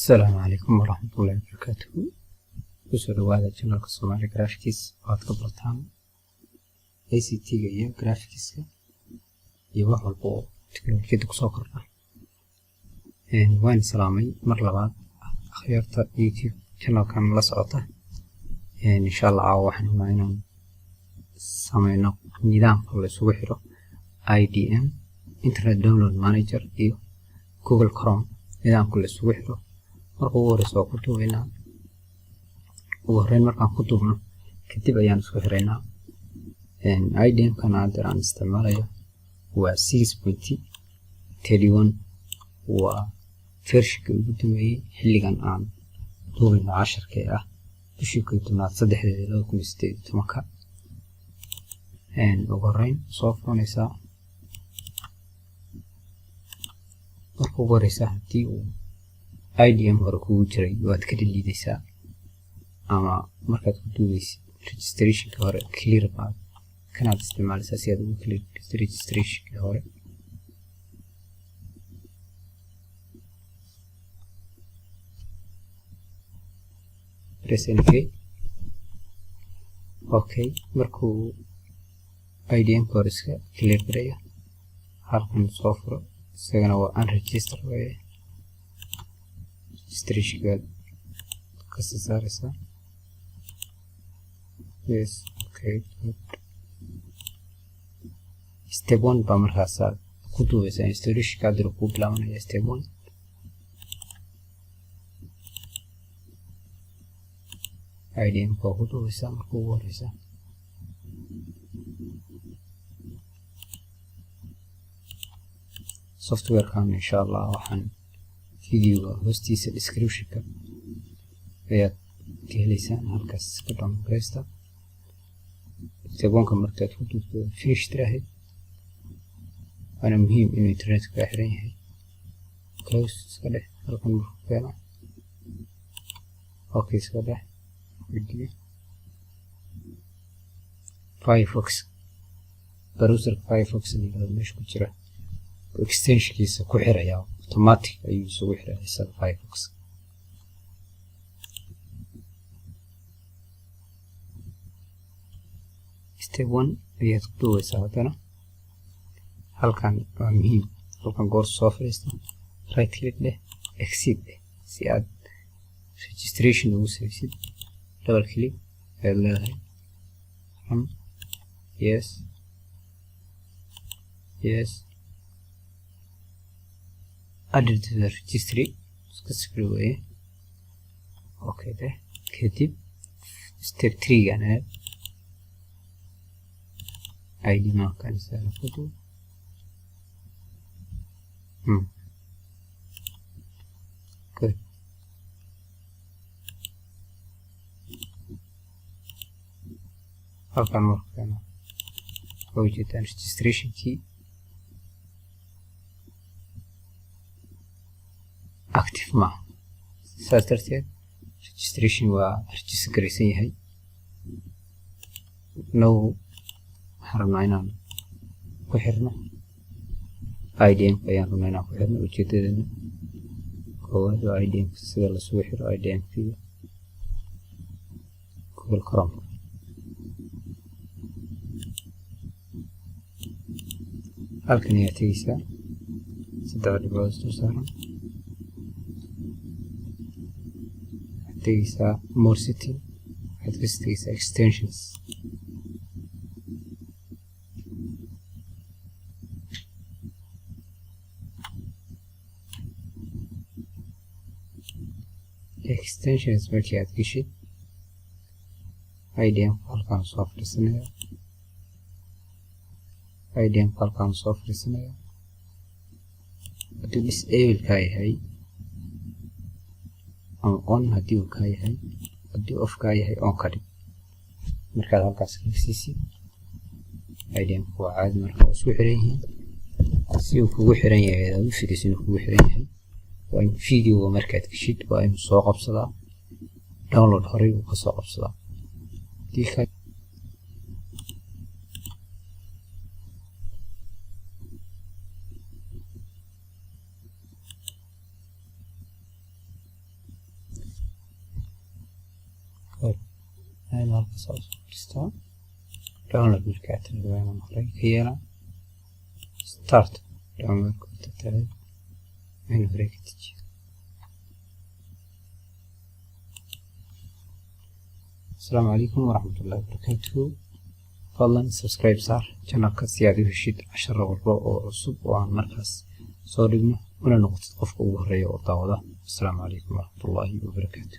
السلام عليكم ورحمة الله وبركاته. وصلوا هذا channel كسومالي graphics وعاد قبلتان ICT جاية graphics يوحول بو تكنولوجيا دكسوكرنا يعني وين سلامي مرة بعد خيارت يوتيوب channel كان لصعته يعني إن شاء الله عاوحنا معنا سامينا نظام كله سوحره IDM Internet Download Manager iyo Google Chrome نظام كله سوحره marka ugu horeysa waa ku duubaynaa ugu horeyn markaan ku duubno kadib ayaan isku xiraynaa IDM kana aan isticmaalayo waa 6.31 waa versionka ugu dambeeyay xilligan aan duubayno 10 ah bishii 2018 ugu horeyn soo furanaysaa marka ugu horeysa hadii uu IDM hore kugu jiray waad ka dhaliidaysaa ama markaad ku duubaysid registrationka hore clear baad kanaad isticmaalaysaa si aad ugu clear registrationka hore press NK okay markuu IDM hore iska clear garaya halkan soo furo isagana waa unregister way registration kasaraysa yes okay step 1 ba markaas ku duubeysa installation ka diro ku bilaabanaya step 1 IDM ko ku duubeysa markuu horeysa software kan insha Allah waxaan video hoostiisa description-ka ayaad ka helaysaan halkaas ka downloadaysta step-1ka markaad ku duubto finish tiraahid waana muhiim inuu internetka ka xiran yahay close iska dheh halkan markuu keeno okay iska dheh Firefox browser Firefox la meesha ku jira extension-kiisa ku xiraya automatic ayuu soo xiraysaa Firefox step 1 ayaad ku duubeysaa hadana halkan waa muhiim halkan goor soo fariista right click leh exit si aad registration ugu samaysid double click aad leedahay yes added to the registry way okay there kedib step 3 gana ID markan sala photo good halkan markan wajidaan registration key active ma saas darteed registration waa register garaysan yahay no harna inaan ku xirno IDM ayaan rabnaa inaan ku xirno ujeedadeena koowaad waa IDM sida la soo xiro IDM Google Chrome halkan ayaa tegeysaa saddex dhibcood soo saaran tegeysaa more setting waxaad ka tegeysaa extensions markii aad geshid IDM halkan soo fadhiisanaya hadduu disable ka yahay on haddii uu ka yahay haddii off ka yahay on ka dhig markaad halkaas kligsiisid IDM waa caadi marka uu isku xiran yahay si uu kugu xiran yahay aad u fiirisid inuu kugu xiran yahay waa in video markaad geshid waa inuu soo qabsadaa download horey uu ka soo qabsadaa أنا القصص start download markaa tiraahdo horey ka yeelaa start download ku tiraahdo aynu horey ka tijiyo السلام عليكم ورحمة الله وبركاته فضلا سبسكرايب صار channelka si aad u heshid casharo walba oo cusub oo aan markaas soo dhigno una noqotid qofka ugu horeeya oo daawada السلام عليكم ورحمة الله وبركاته